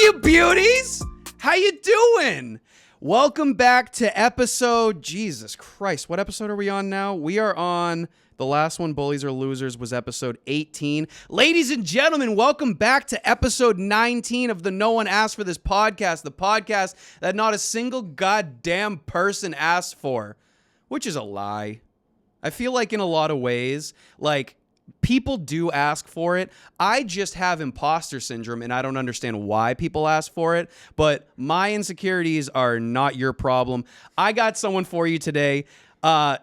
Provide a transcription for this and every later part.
you beauties! How you doing? Welcome back to episode... Jesus Christ, what episode are we on now? We are on... The last one, Bullies or Losers, was episode 18. Ladies and gentlemen, welcome back to episode 19 of the No One Asked for This podcast, the podcast that not a single goddamn person asked for, which is a lie. I feel like in a lot of ways, like, people do ask for it. I just have imposter syndrome, and I don't understand why people ask for it, but my insecurities are not your problem. I got someone for you today. A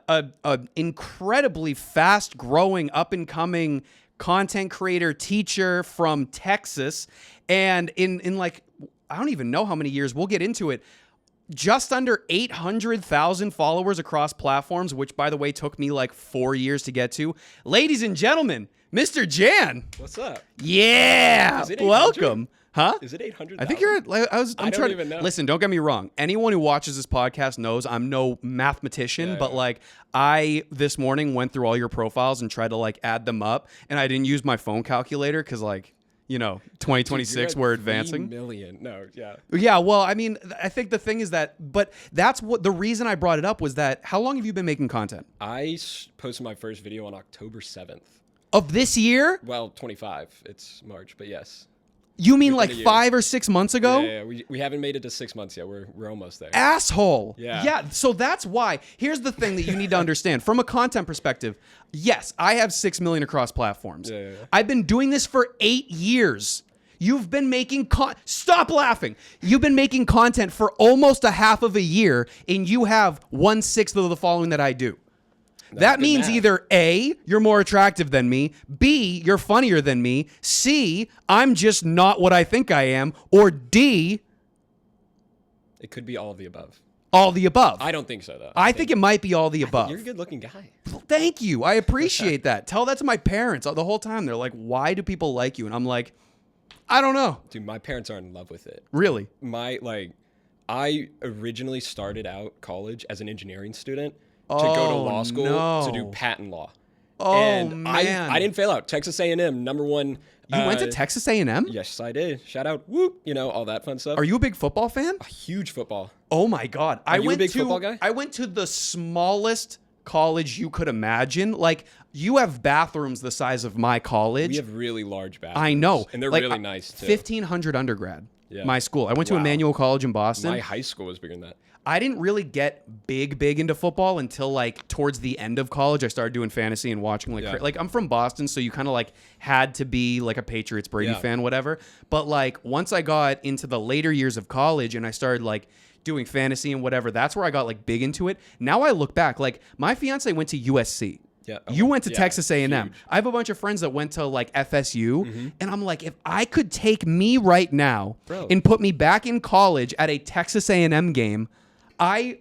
incredibly fast-growing, up-and-coming content creator, teacher from Texas, and in like, I don't even know how many years, we'll get into it, just under 800,000 followers across platforms, which, by the way, took me like 4 years to get to. Ladies and gentlemen, Mr. Jahn. What's up? Yeah, welcome. Huh? Is it 800,000? I think you're at, I'm trying even know. Listen, don't get me wrong. Anyone who watches this podcast knows I'm no mathematician, but like I this morning went through all your profiles and tried to like add them up, and I didn't use my phone calculator because like, you know, 2026 we're advancing. 3 million. No, yeah. Yeah, well, I mean, I think the thing is that, but that's what the reason I brought it up was that how long have you been making content? I posted my first video on October 7th. Of this year? Well, 25. It's March, but yes. You mean like 5 or 6 months ago? Yeah. We haven't made it to 6 months yet. We're almost there. Asshole. Yeah. Yeah. So that's why. Here's the thing that you need to understand from a content perspective. Yes, I have 6 million across platforms. Yeah. I've been doing this for 8 years. You've been making stop laughing. You've been making content for almost a half of a year, and you have 1/6 of the following that I do. That means either A, you're more attractive than me, B, you're funnier than me, C, I'm just not what I think I am, or D, it could be all of the above. All the above. I don't think so, though. I think it might be all the above. You're a good-looking guy. Thank you. I appreciate that. Tell that to my parents the whole time. They're like, why do people like you? And I'm like, I don't know. Dude, my parents are in love with it. Really? I originally started out college as an engineering student to go to law school to do patent law. Oh, and man. I didn't fail out. Texas A&M, number one. You went to Texas A&M? Yes, I did. Shout out, whoop, you know, all that fun stuff. Are you a big football fan? A huge football. Oh, my God. Are you a big football guy? I went to the smallest college you could imagine. Like, you have bathrooms the size of my college. We have really large bathrooms. I know. And they're like, really nice, too. 1,500 undergrad. Yeah. My school. I went to Emmanuel College in Boston. My high school was bigger than that. I didn't really get big into football until like towards the end of college. I started doing fantasy and watching like I'm from Boston, so you kind of like had to be like a Patriots Brady fan, whatever. But like once I got into the later years of college and I started like doing fantasy and whatever, that's where I got like big into it. Now I look back, like my fiance went to USC. Yeah, you went to Texas A&M. Huge. I have a bunch of friends that went to like FSU, and I'm like, if I could take me right now and put me back in college at a Texas A&M game, I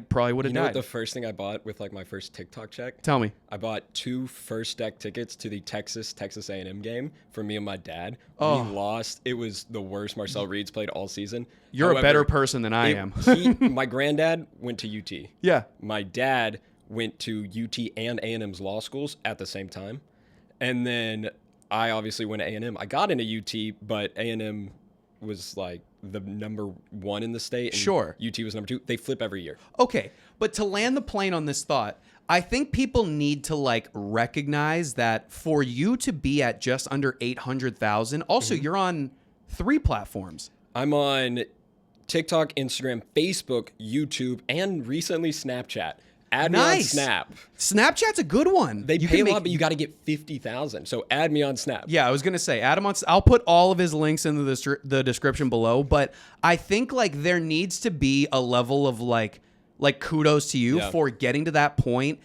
probably would have died. You know what the first thing I bought with like my first TikTok check? Tell me. I bought 2 first deck tickets to the Texas A&M game for me and my dad. Oh. We lost. It was the worst Marcel Reed's played all season. You're a better person than I am. My granddad went to UT. Yeah. My dad went to UT and A&M's law schools at the same time. And then I obviously went to A&M. I got into UT, but A&M was like the number 1 in the state. And UT was number 2. They flip every year. Okay. But to land the plane on this thought, I think people need to like recognize that for you to be at just under 800,000, also you're on 3 platforms. I'm on TikTok, Instagram, Facebook, YouTube, and recently Snapchat. Add me on Snap. Snapchat's a good one. They pay a lot, but you got to get 50,000. So add me on Snap. Yeah, I was going to say, add him on. I'll put all of his links in the description below. But I think like there needs to be a level of like kudos to you for getting to that point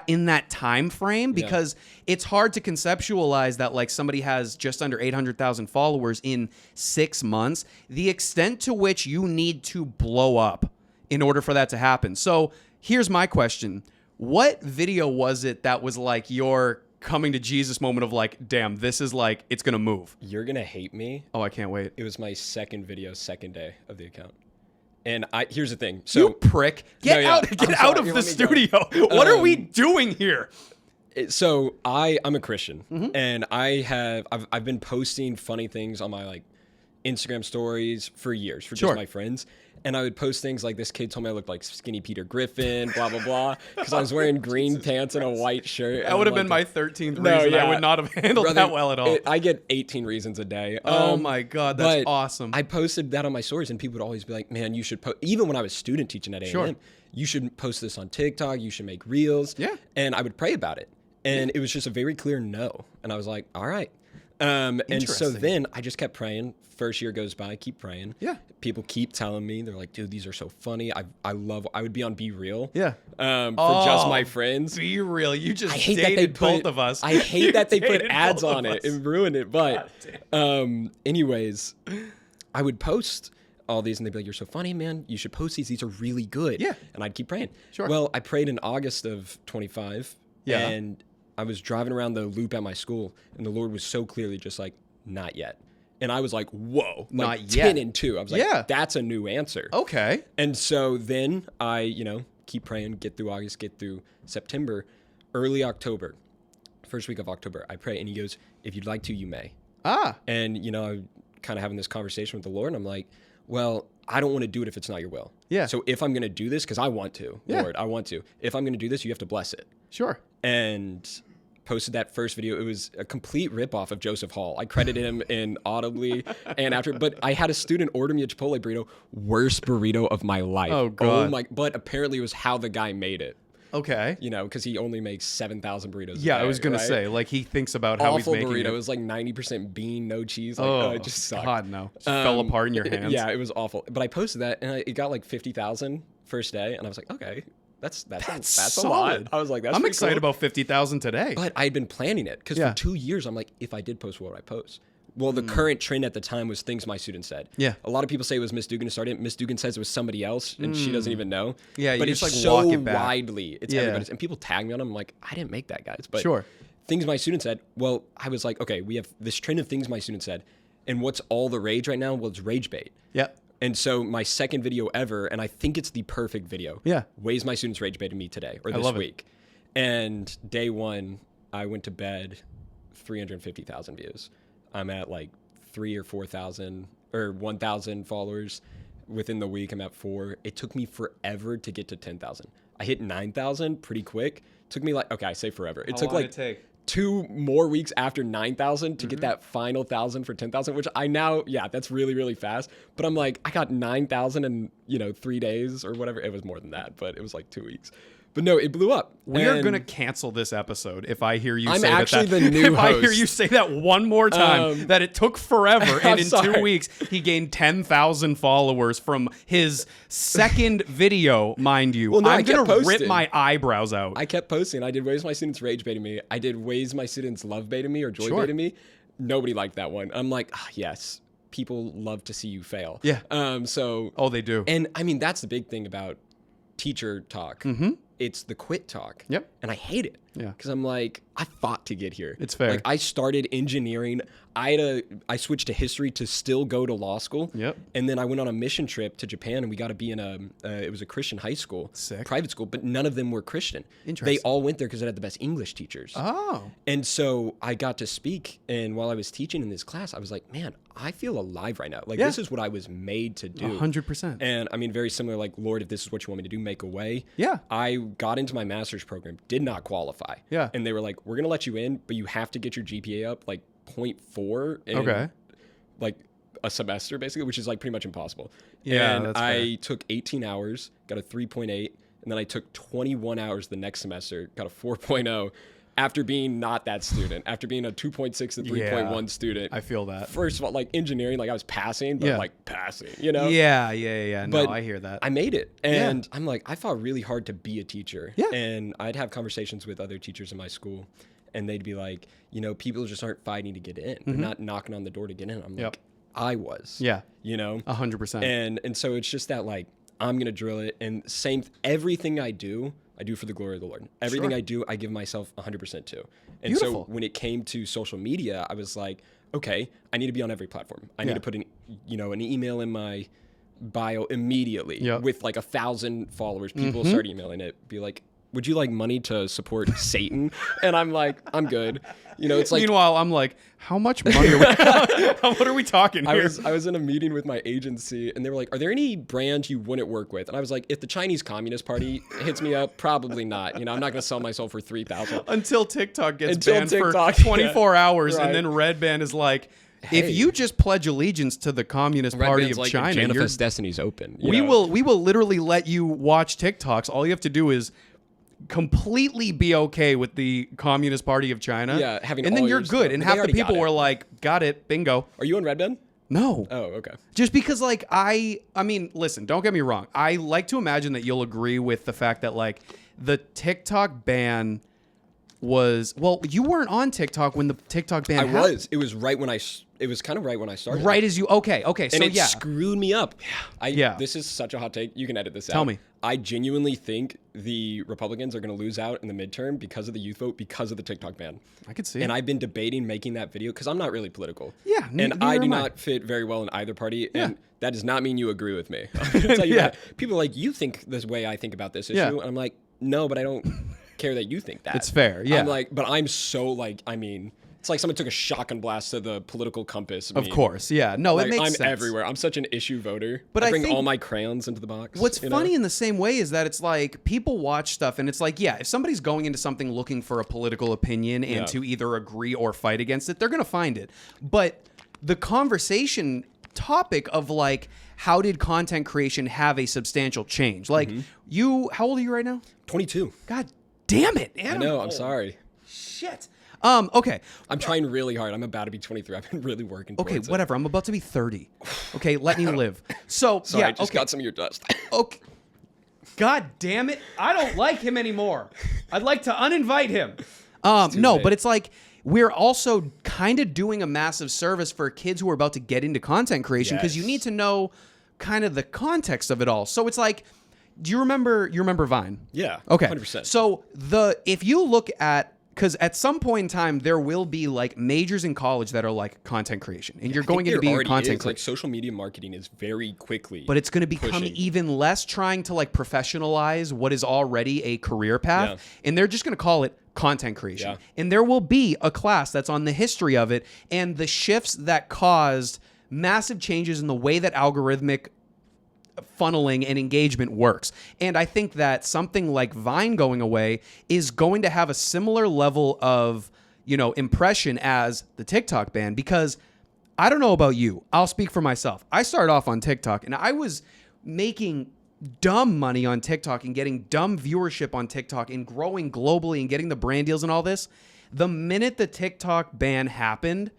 in that time frame, because it's hard to conceptualize that like somebody has just under 800,000 followers in 6 months. The extent to which you need to blow up in order for that to happen. So here's my question. What video was it that was like your coming to Jesus moment of like, damn, this is like, it's going to move? You're going to hate me. Oh, I can't wait. It was my second video, second day of the account. And here's the thing. So you prick. Get out of the studio. What are we doing here? So I'm a Christian, and I've been posting funny things on my like Instagram stories for years for Sure. just my friends. And I would post things like, this kid told me I looked like skinny Peter Griffin, blah, blah, blah, because I was wearing green pants and a white shirt. That would have been my 13th reason. I would not have handled that well at all. I get 18 reasons a day. Oh my God, that's awesome. I posted that on my stories, and people would always be like, man, you should post, even when I was student teaching at A&M, Sure. you should post this on TikTok, you should make reels. Yeah. And I would pray about it. And it was just a very clear no. And I was like, all right. And so then I just kept praying. First year goes by, I keep praying. Yeah. People keep telling me, they're like, dude, these are so funny. I would be on Be Real. Yeah. For just my friends. Be Real. You just I hate dated that they put, both of us. I hate that they put dated ads both on of it us. and ruin it. But anyways, I would post all these and they'd be like, you're so funny, man. You should post these. These are really good. Yeah. And I'd keep praying. Sure. Well, I prayed in August of 25. Yeah. And I was driving around the loop at my school, and the Lord was so clearly just like, not yet. And I was like, whoa, like Not yet. 10 and 2. I was like, that's a new answer. Okay. And so then I, keep praying, get through August, get through September, early October, first week of October, I pray, and he goes, if you'd like to, you may. And, I'm kind of having this conversation with the Lord, and I'm like, well, I don't want to do it if it's not your will. Yeah. So if I'm going to do this, because I want to, Lord, I want to. If I'm going to do this, you have to bless it. Sure. And posted that first video. It was a complete ripoff of Joseph Hall. I credited him in audibly and after, but I had a student order me a Chipotle burrito, worst burrito of my life. Oh God. But apparently it was how the guy made it. Okay. Because he only makes 7,000 burritos. Yeah, a day, I was gonna right? say, like, he thinks about how he's Awful making burrito. it. It was like 90% bean, no cheese. Like, it just sucked. God, no. Just fell apart in your hands. Yeah, it was awful. But I posted that, and it got like 50,000 first day, and I was like, okay, that's a lot. I was like, I'm excited cool. about 50,000 today. But I had been planning it because for 2 years, I'm like, if I did post, what would I post? Well, the current trend at the time was things my students said. Yeah. A lot of people say it was Miss Dugan who started it. Miss Dugan says it was somebody else, and she doesn't even know. Yeah, but you it's just, like, so walk it back. widely. It's everybody's. And people tag me on them. I'm like, I didn't make that, guys. But Sure. things my students said, well, I was like, okay, we have this trend of things my students said. And what's all the rage right now? Well, it's rage bait. Yep. And so my second video ever, and I think it's the perfect video. Yeah. Ways my students rage baited me today or this love it. week. And day one, I went to bed, 350,000 views. I'm at like 3,000 or 4,000 or 1,000 followers. Within the week, I'm at 4. It took me forever to get to 10,000. I hit 9,000 pretty quick. Took me like, okay, I say forever. It took like 2 more weeks after 9,000 to get that final 1,000 for 10,000, which I now, that's really, really fast. But I'm like, I got 9,000 in, 3 days or whatever. It was more than that, but it was like 2 weeks. But no, it blew up. We are going to cancel this episode if I hear you I'm say actually that. the new if I hear host. you say that one more time, that it took forever, and in 2 weeks, he gained 10,000 followers from his second video, mind you. Well, no, I'm I kept going to rip posting. my eyebrows out. I kept posting. I did ways my students rage baited me. I did ways my students love baited me or joy Sure. baited me. Nobody liked that one. I'm like, yes, people love to see you fail. Yeah. Oh, they do. And I mean, that's the big thing about teacher talk. Mm-hmm. It's the quit talk. Yep. And I hate it. Yeah. Because I'm like, I fought to get here. It's fair. Like, I started engineering. I switched to history to still go to law school. Yep. And then I went on a mission trip to Japan, and we got to be in it was a Christian high school. Sick. Private school, but none of them were Christian. Interesting. They all went there because it had the best English teachers. Oh. And so I got to speak, and while I was teaching in this class, I was like, man, I feel alive right now. Like, this is what I was made to do. 100%. And I mean, very similar, like, Lord, if this is what you want me to do, make a way. Yeah. I got into my master's program, did not qualify. Yeah. And they were like, we're going to let you in, but you have to get your GPA up like 0.4 in like a semester, basically, which is like pretty much impossible. Yeah, and that's I fair. took 18 hours, got a 3.8, and then I took 21 hours the next semester, got a 4.0. After being not that student, after being a 2.6 and 3.1 student. I feel that. First of all, like engineering, like I was passing, but like passing, Yeah. No, But I hear that. I made it. And I'm like, I fought really hard to be a teacher. Yeah. And I'd have conversations with other teachers in my school, and they'd be like, people just aren't fighting to get in. They're not knocking on the door to get in. I'm like, I was. Yeah. 100%. And so it's just that, like, I'm going to drill it. And everything I do for the glory of the Lord. Everything I do, I give myself 100% to. And Beautiful. so when it came to social media, I was like, okay, I need to be on every platform. I need to put an email in my bio immediately with like 1,000 followers. People start emailing it, be like, would you like money to support Satan? And I'm like, I'm good. You know, it's like. Meanwhile, I'm like, how much money are we? What are we talking here? I was in a meeting with my agency, and they were like, "Are there any brands you wouldn't work with?" And I was like, "If the Chinese Communist Party hits me up, probably not. You know, I'm not going to sell myself for $3,000 until TikTok gets banned for TikTok, 24 hours, right. and then Red Band is like, Hey. if you just pledge allegiance to the Communist Red Party Band's of like, China, Manifest Destiny's open. we will literally let you watch TikToks. All you have to do is completely be okay with the Communist Party of China. Yeah, having and then all you're your good. stuff. And But half they the already people got it. were like, got it, bingo. Are you on Red Band? No. Oh, okay. Just because, like, I mean, listen, don't get me wrong. I like to imagine that you'll agree with the fact that, like, the TikTok ban was, well, you weren't on TikTok when the TikTok ban happened. I was. It was right when it was kind of right when I started. Right as you, okay. So, and it yeah. screwed me up. Yeah. This is such a hot take. You can edit this out. Tell me. I genuinely think the Republicans are going to lose out in the midterm because of the youth vote, because of the TikTok ban. I could see And it. I've been debating making that video because I'm not really political. Yeah, and neither I do am I. not fit very well in either party. Yeah. And that does not mean you agree with me. I'm going to tell you Yeah. that. People are like, you think this way I think about this issue. Yeah. And I'm like, no, but I don't care that you think that. It's fair, yeah. I'm like, but I'm so like, I mean, it's like someone took a shotgun blast to the political compass. Of course, yeah. No, Like, it makes I'm sense. everywhere. I'm such an issue voter. But I I bring think all my crayons into the box. What's you know? funny in the same way is that it's like people watch stuff and it's like, yeah, if somebody's going into something looking for a political opinion and Yeah. to either agree or fight against it, they're going to find it. But the conversation topic of like, how did content creation have a substantial change? Like how old are you right now? 22. God damn it. I know. I'm sorry. Shit. Okay. I'm trying really hard. I'm about to be 23. I've been really working Okay, towards it. whatever. I'm about to be 30. Okay, let me live. So, Sorry, yeah, I just okay. got some of your dust. Okay. God damn it. I don't like him anymore. I'd like to uninvite him. No, late. but it's like we're also kind of doing a massive service for kids who are about to get into content creation because you Yes. need to know kind of the context of it all. So it's like, do you remember Vine? Yeah. Okay. 100%. So if you look at, because at some point in time there will be like majors in college that are like content creation, and you're I think going into there being a already content is. creator. Like social media marketing is very quickly. But it's going to become pushing. even less trying to like professionalize what is already a career path. Yeah. And they're just going to call it content creation. Yeah. And there will be a class that's on the history of it and the shifts that caused massive changes in the way that algorithmic funneling and engagement works. And I think that something like Vine going away is going to have a similar level of, impression as the TikTok ban, because I don't know about you. I'll speak for myself. I started off on TikTok and I was making dumb money on TikTok and getting dumb viewership on TikTok and growing globally and getting the brand deals and all this. The minute the TikTok ban happened,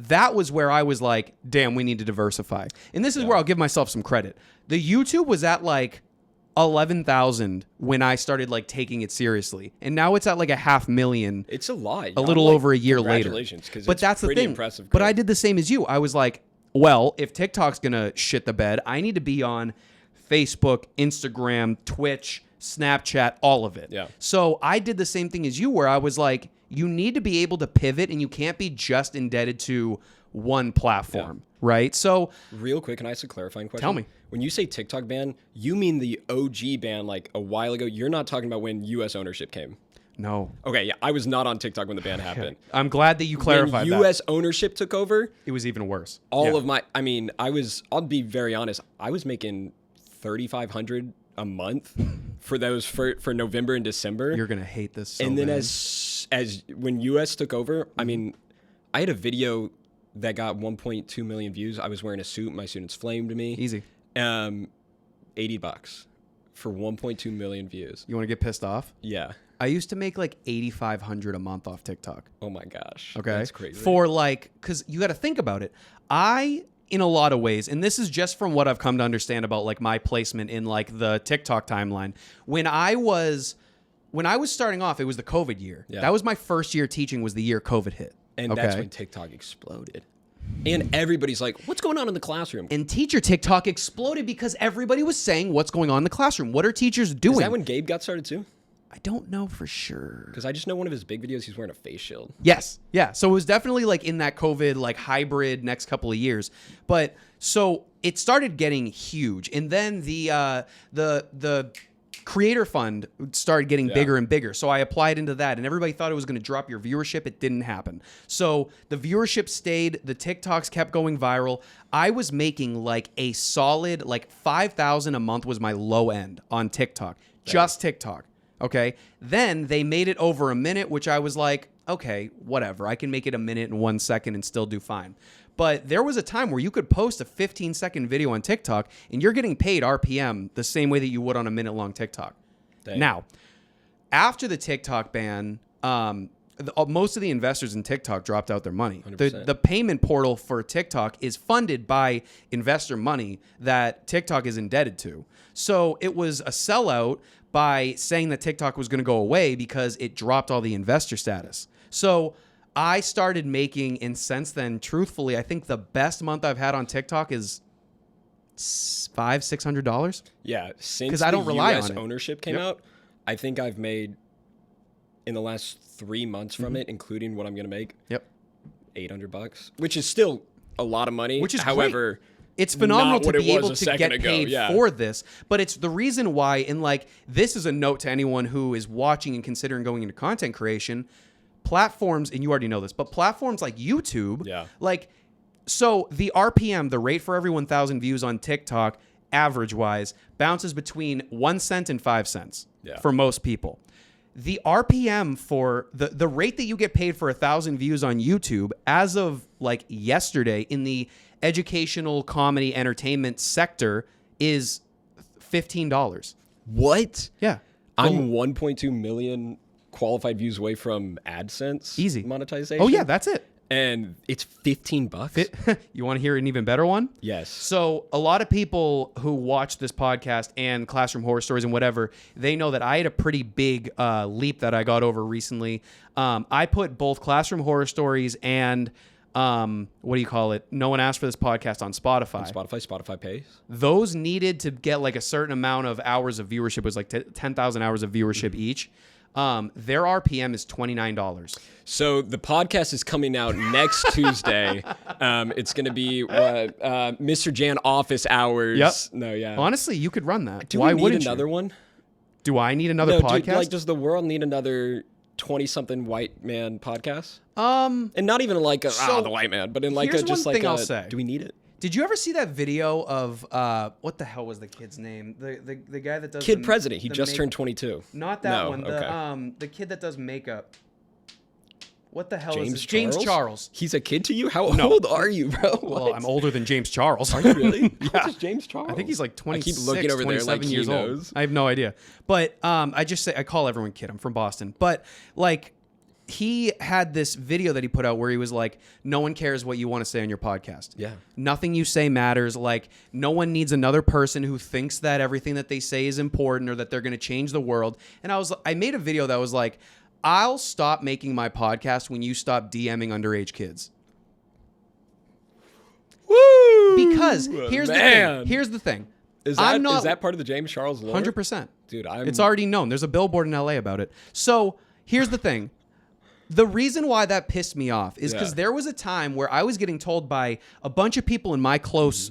that was where I was like, damn, we need to diversify. And this is where I'll give myself some credit. The YouTube was at like 11,000 when I started like taking it seriously. And now it's at like 500,000. it's a lot. A little over a year later. Congratulations, because But that's the pretty thing. impressive. But growth. I did the same as you. I was like, well, if TikTok's going to shit the bed, I need to be on Facebook, Instagram, Twitch, Snapchat, all of it. Yeah. So I did the same thing as you, where I was like, you need to be able to pivot and you can't be just indebted to one platform, right? So Real quick, can I ask a clarifying question? Tell me. When you say TikTok ban, you mean the OG ban like a while ago? You're not talking about when U.S. ownership came. no, Okay, yeah, I was not on TikTok when the ban happened. I'm glad that you clarified When that. U.S. ownership took over, It was even worse. all Yeah. of my, I'll be very honest, I was making $3,500 a month for those for November and December. You're going to hate this so and then bad. as when US took over, I mean, I had a video that got 1.2 million views. I was wearing a suit. My students flamed me. Easy. $80 for 1.2 million views. You want to get pissed off? Yeah. I used to make like $8,500 a month off TikTok. Oh my gosh. Okay. That's crazy. For like, because you got to think about it. In a lot of ways, and this is just from what I've come to understand about like my placement in like the TikTok timeline. When I was starting off, it was the COVID year. Yeah. That was my first year teaching, was the year COVID hit. and that's when TikTok exploded. And everybody's like, what's going on in the classroom? And teacher TikTok exploded because everybody was saying what's going on in the classroom. What are teachers doing? Is that when Gabe got started too? I don't know for sure. Because I just know one of his big videos, he's wearing a face shield. Yes. Yeah. So it was definitely like in that COVID, like hybrid next couple of years. But so it started getting huge. And then the creator fund started getting bigger and bigger. So I applied into that, and everybody thought it was going to drop your viewership. It didn't happen. So the viewership stayed. The TikToks kept going viral. I was making like a solid like 5,000 a month was my low end on TikTok, just TikTok. Okay. Then they made it over a minute, which I was like, okay, whatever. I can make it a minute and 1 second and still do fine. But there was a time where you could post a 15-second video on TikTok and you're getting paid RPM the same way that you would on a minute-long TikTok. Dang. Now, after the TikTok ban, most of the investors in TikTok dropped out their money. The payment portal for TikTok is funded by investor money that TikTok is indebted to. So it was a sellout by saying that TikTok was going to go away because it dropped all the investor status. So I started making, and since then, truthfully, I think the best month I've had on TikTok is $500-$600. Yeah, since I don't rely on it. Ownership came out, I think I've made in the last 3 months from it, including what I'm going to make, $800, which is still a lot of money. Which is however. Great. It's phenomenal to be able to get paid for this, but it's the reason why, and like, this is a note to anyone who is watching and considering going into content creation, platforms, and you already know this, but platforms like YouTube, like, so the RPM, the rate for every 1,000 views on TikTok, average-wise, bounces between 1 cent and 5 cents for most people. The RPM for the rate that you get paid for 1,000 views on YouTube, as of like yesterday in the educational, comedy, entertainment sector, is $15. What? Yeah. I'm 1.2 million qualified views away from AdSense. Easy. Monetization. Oh, yeah, that's it. And it's $15. You want to hear an even better one? Yes. So a lot of people who watch this podcast and Classroom Horror Stories and whatever, they know that I had a pretty big leap that I got over recently. I put both Classroom Horror Stories and what do you call it? No One Asked for This podcast on Spotify. Spotify pays. Those needed to get like a certain amount of hours of viewership. It was like 10,000 hours of viewership each. Their RPM is $29. So the podcast is coming out next Tuesday. It's going to be Mr. Jahn office hours. Yep. No, yeah. Honestly, you could run that. Why wouldn't you? Another one? Do I need another podcast? Does the world need another 20-something white man podcast? And not even like the white man, but in like I'll say. Do we need it? Did you ever see that video of what the hell was the kid's name? The guy that does Kid President. He just turned 22. Not that one. Okay. The kid that does makeup. What the hell James is this? Charles? James Charles. He's a kid to you? How old are you, bro? Well, I'm older than James Charles. Are you really? Yeah. How old is James Charles? I think he's like 26, I keep looking over 27 there like years he knows. old. I have no idea. But I call everyone kid. I'm from Boston. But like, he had this video that he put out where he was like, no one cares what you want to say on your podcast. Yeah. Nothing you say matters. Like, no one needs another person who thinks that everything that they say is important or that they're going to change the world. And I made a video that was like, I'll stop making my podcast when you stop DMing underage kids. Woo! Because here's the thing. Is that part of the James Charles lore? 100%. Dude, it's already known. There's a billboard in LA about it. So here's the thing. The reason why that pissed me off is because there was a time where I was getting told by a bunch of people in my close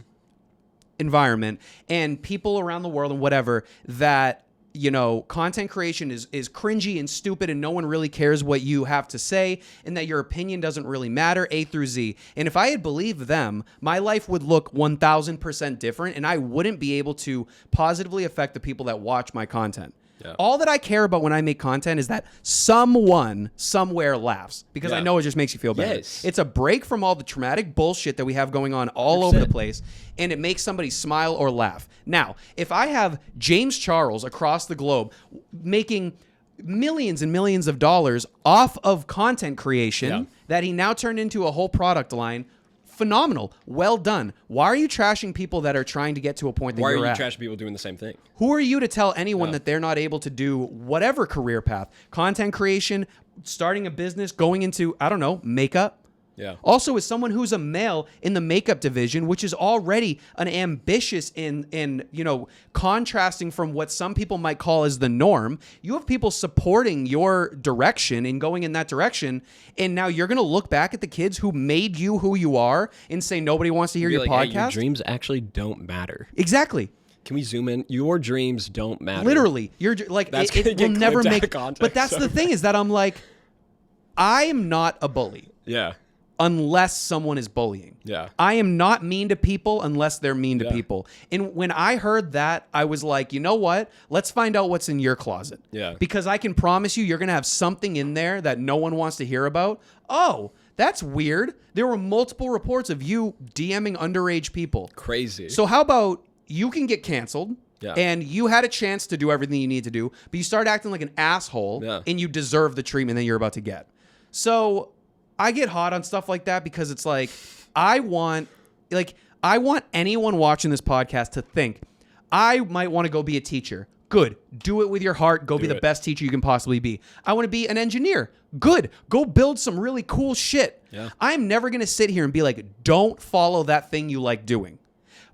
environment and people around the world and whatever that, you know, content creation is cringy and stupid and no one really cares what you have to say and that your opinion doesn't really matter, A through Z. And if I had believed them, my life would look 1,000% different and I wouldn't be able to positively affect the people that watch my content. Yeah. All that I care about when I make content is that someone somewhere laughs because I know it just makes you feel better. Yes. It's a break from all the traumatic bullshit that we have going on all over the place, and it makes somebody smile or laugh. Now, if I have James Charles across the globe making millions and millions of dollars off of content creation that he now turned into a whole product line, phenomenal. Well done. Why are you trashing people that are trying to get to a point that you're at? Why are you trashing people doing the same thing? Who are you to tell anyone that they're not able to do whatever career path? Content creation, starting a business, going into, I don't know, makeup? Yeah. Also, as someone who's a male in the makeup division, which is already an ambitious and you know, contrasting from what some people might call as the norm, you have people supporting your direction and going in that direction, and now you're going to look back at the kids who made you who you are and say nobody wants to hear your podcast? Hey, your dreams actually don't matter. Exactly. Can we zoom in? Your dreams don't matter. Literally, you're like That's it will never make. Context, but that's the thing is that I'm like, I am not a bully Yeah. unless someone is bullying. Yeah. I am not mean to people unless they're mean to Yeah. people. And when I heard that, I was like, you know what? Let's find out what's in your closet. Yeah. Because I can promise you're going to have something in there that no one wants to hear about. Oh, that's weird. There were multiple reports of you DMing underage people. Crazy. So how about you can get canceled? Yeah. And you had a chance to do everything you need to do, but you start acting like an asshole Yeah. and you deserve the treatment that you're about to get. So I get hot on stuff like that because it's like, I want anyone watching this podcast to think, I might want to go be a teacher. Good. Do it with your heart. Go be the best teacher you can possibly be. I want to be an engineer. Good. Go build some really cool shit. Yeah. I'm never going to sit here and be like, don't follow that thing you like doing.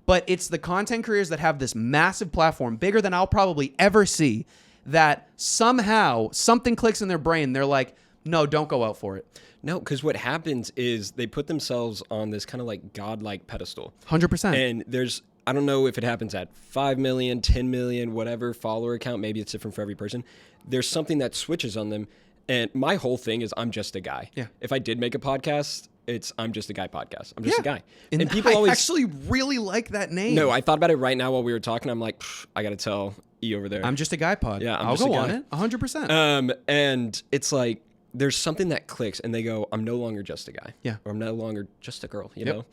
But it's the content creators that have this massive platform, bigger than I'll probably ever see, that somehow something clicks in their brain. They're like, no, don't go out for it. No, because what happens is they put themselves on this kind of like godlike pedestal. 100%. And there's, I don't know if it happens at 5 million, 10 million, whatever follower count. Maybe it's different for every person. There's something that switches on them. And my whole thing is I'm just a guy. Yeah. If I did make a podcast, it's I'm just a guy podcast. I'm just a guy. And people I always actually really like that name. No, I thought about it right now while we were talking. I'm like, I got to tell E over there. I'm just a guy pod. Yeah, I'll just a go guy. on it. 100%. And it's like there's something that clicks, and they go, "I'm no longer just a guy." Yeah. Or I'm no longer just a girl. You know.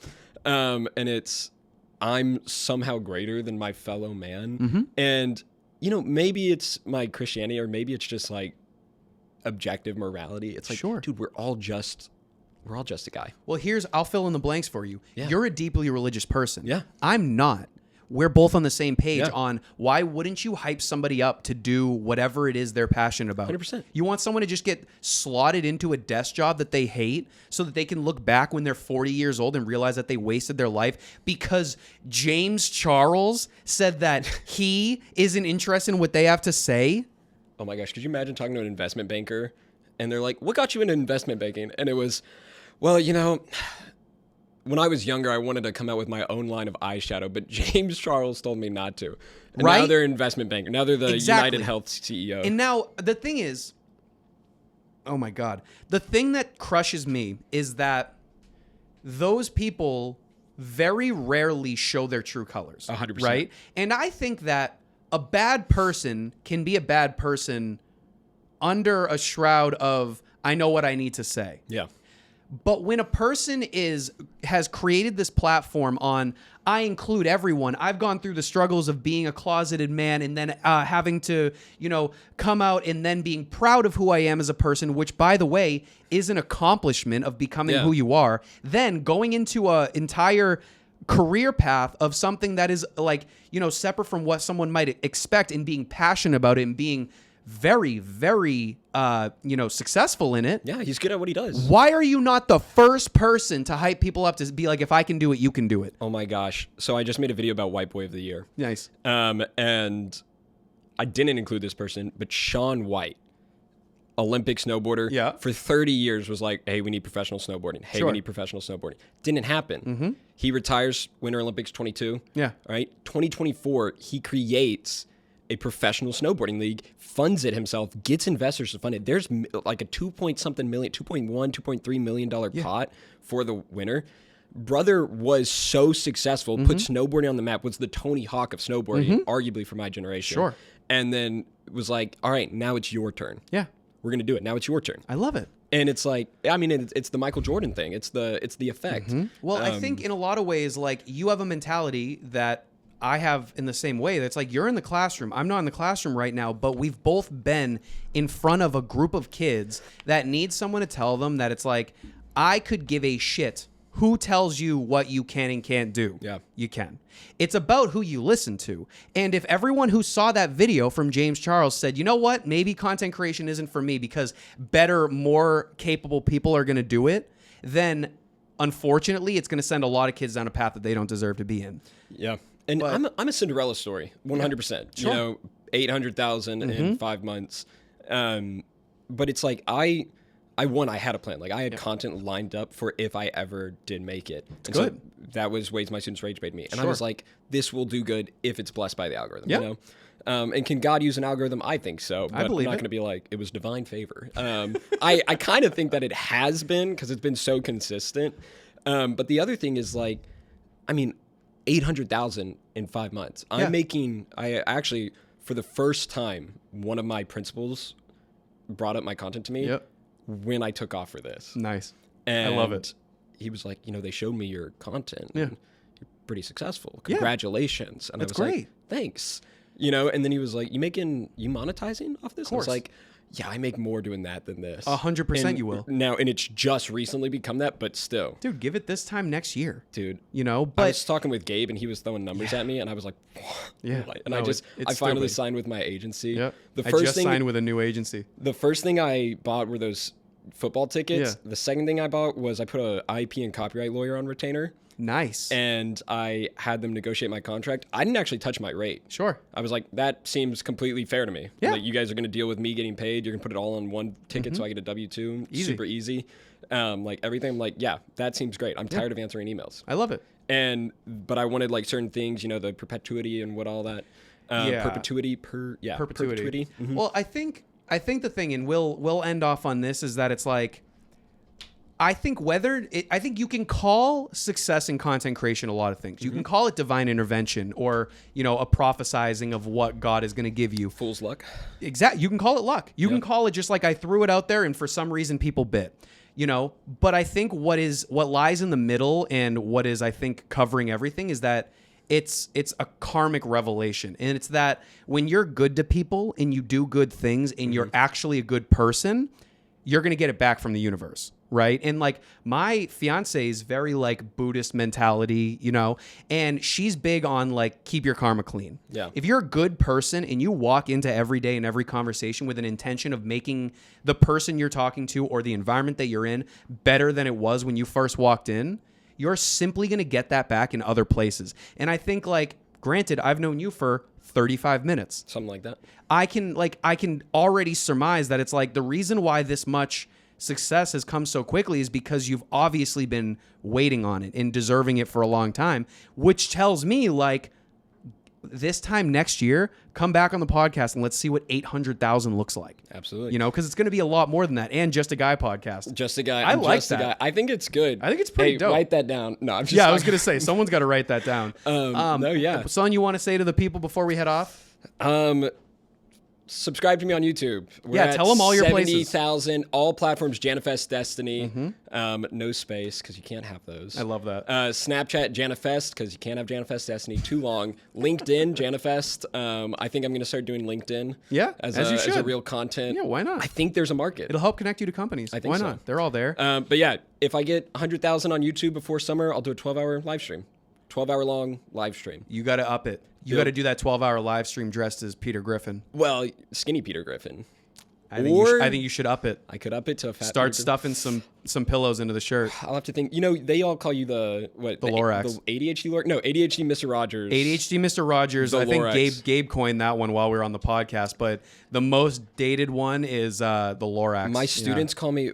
And it's I'm somehow greater than my fellow man, Mm-hmm. and you know maybe it's my Christianity, or maybe it's just like objective morality. It's like, Sure. dude, we're all just a guy. Well, I'll fill in the blanks for you. Yeah. You're a deeply religious person. Yeah. I'm not. We're both on the same page Yeah. on why wouldn't you hype somebody up to do whatever it is they're passionate about. 100%. You want someone to just get slotted into a desk job that they hate so that they can look back when they're 40 years old and realize that they wasted their life because James Charles said that he isn't interested in what they have to say? Oh my gosh, could you imagine talking to an investment banker and they're like, what got you into investment banking? And it was, well, you know, when I was younger, I wanted to come out with my own line of eyeshadow, but James Charles told me not to. And Right? now they're investment banker. Now they're the Exactly. United Health CEO. And now the thing is, oh my God, the thing that crushes me is that those people very rarely show their true colors. 100%. Right? And I think that a bad person can be a bad person under a shroud of, I know what I need to say. Yeah. But when a person has created this platform on, I include everyone. I've gone through the struggles of being a closeted man and then having to, come out and then being proud of who I am as a person, which, by the way, is an accomplishment of becoming who you are. Then going into an entire career path of something that is like, separate from what someone might expect and being passionate about it and being very, very, successful in it. Yeah, he's good at what he does. Why are you not the first person to hype people up to be like, if I can do it, you can do it? Oh my gosh. So I just made a video about White Boy of the Year. Nice. And I didn't include this person, but Shaun White, Olympic snowboarder, Yeah. for 30 years was like, hey, we need professional snowboarding. Hey, Sure. we need professional snowboarding. Didn't happen. Mm-hmm. He retires Winter Olympics 22. Yeah. Right? 2024, he creates a professional snowboarding league, funds it himself, gets investors to fund it. There's like a $2.3 million pot for the winner. Brother was so successful, put snowboarding on the map, was the Tony Hawk of snowboarding, arguably for my generation. Sure. And then was like, all right, now it's your turn. Yeah. We're going to do it. Now it's your turn. I love it. And it's like, I mean, it's the Michael Jordan thing. It's the effect. Well, I think in a lot of ways, like, you have a mentality that I have in the same way. That's like, you're in the classroom. I'm not in the classroom right now, but we've both been in front of a group of kids that need someone to tell them that it's like, I could give a shit who tells you what you can and can't do. Yeah. You can. It's about who you listen to. And if everyone who saw that video from James Charles said, you know what, maybe content creation isn't for me because better, more capable people are going to do it, then unfortunately, it's going to send a lot of kids down a path that they don't deserve to be in. Yeah. And I'm a Cinderella story, 100%. Sure. 800,000 in 5 months. But it's like I I had a plan. Like I had content lined up for if I ever did make it. It's good. So that was ways my students rage bait me. And I Sure. was like, this will do good if it's blessed by the algorithm, Yep. you know? And can God use an algorithm? I think so. But believe I'm not it. going to be like, it was divine favor. I kind of think that it has been because it's been so consistent. But the other thing is like, I mean, 800,000 in 5 months. I'm making, I actually, for the first time, one of my principals brought up my content to me when I took off for this. Nice. And I love it. He was like, they showed me your content. Yeah. And you're pretty successful. Congratulations. And That's I was great. like, thanks. And then he was like, you monetizing off this? Of course. I was like, yeah, I make more doing that than this. 100% you will. Now, and it's just recently become that, but still. Dude, give it this time next year. Dude. I was talking with Gabe and he was throwing numbers at me and I was like, yeah. And No, I finally signed with my agency. Yep. The I first just thing, signed with a new agency. The first thing I bought were those football tickets. Yeah. The second thing I bought was I put a IP and copyright lawyer on retainer. Nice. And I had them negotiate my contract. I didn't actually touch my rate. Sure. I was like, that seems completely fair to me. Yeah. Like, you guys are going to deal with me getting paid. You're going to put it all on one ticket so I get a W-2. Easy. Super easy. Like everything. I'm like, yeah, that seems great. I'm tired of answering emails. I love it. But I wanted like certain things, the perpetuity and what all that. Perpetuity. Perpetuity. Mm-hmm. Well, I think the thing, and we'll end off on this, is that it's like, I think you can call success in content creation a lot of things. You can call it divine intervention or, a prophesizing of what God is going to give you. Fool's luck. Exactly. You can call it luck. You can call it just like I threw it out there and for some reason people bit. But I think what lies in the middle and what is, I think, covering everything is that it's a karmic revelation. And it's that when you're good to people and you do good things and you're actually a good person, you're going to get it back from the universe. Right. And like my fiance is very like Buddhist mentality, and she's big on like keep your karma clean. Yeah. If you're a good person and you walk into every day and every conversation with an intention of making the person you're talking to or the environment that you're in better than it was when you first walked in, you're simply going to get that back in other places. And I think, like, granted, I've known you for 35 minutes. Something like that. I can already surmise that it's like the reason why this much success has come so quickly is because you've obviously been waiting on it and deserving it for a long time, which tells me like this time next year, come back on the podcast and let's see what 800,000 looks like. Absolutely. Because it's going to be a lot more than that. And Just a Guy podcast. Just a Guy. I like just that. A Guy. I think it's good. I think it's pretty dope. Write that down. No, I'm just I was going to say, someone's got to write that down. No, yeah. Something you want to say to the people before we head off? Subscribe to me on YouTube. We're tell them all your places. 70,000, all platforms, Janifest Destiny. No space, because you can't have those. I love that. Snapchat, Janifest, because you can't have Janifest Destiny too long. LinkedIn, Janifest. I think I'm going to start doing LinkedIn. Yeah, as you a should. real content. Yeah, why not? I think there's a market. It'll help connect you to companies. I think why so. not? They're all there. But yeah, if I get 100,000 on YouTube before summer, I'll do a 12-hour live stream. 12-hour long live stream. You got to up it. You got to do that 12-hour live stream dressed as Peter Griffin. Well, skinny Peter Griffin. I think you should up it. I could up it to a fat. Start Peter. stuffing some pillows into the shirt. I'll have to think. They all call you the Lorax. The ADHD Lorax? No, ADHD Mr. Rogers. ADHD Mr. Rogers. The I think Lorax. Gabe coined that one while we were on the podcast, but the most dated one is the Lorax. My students call me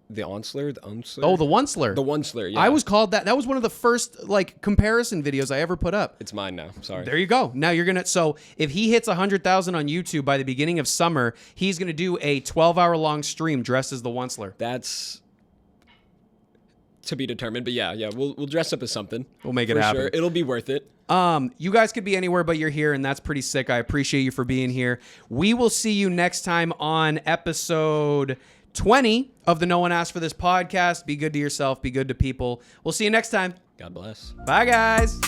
the Onsler, the Unsler. Oh, the Onceler. The Onceler, yeah. I was called that. That was one of the first comparison videos I ever put up. It's mine now. Sorry. There you go. Now you're gonna. So if he hits 100,000 on YouTube by the beginning of summer, he's gonna do a 12-hour long stream dressed as the Onceler. That's to be determined, but yeah, we'll dress up as something. We'll make it happen. Sure. It'll be worth it. You guys could be anywhere, but you're here, and that's pretty sick. I appreciate you for being here. We will see you next time on episode 20 of the No One Asked for This podcast. Be good to yourself. Be good to people. We'll see you next time. God bless. Bye, guys.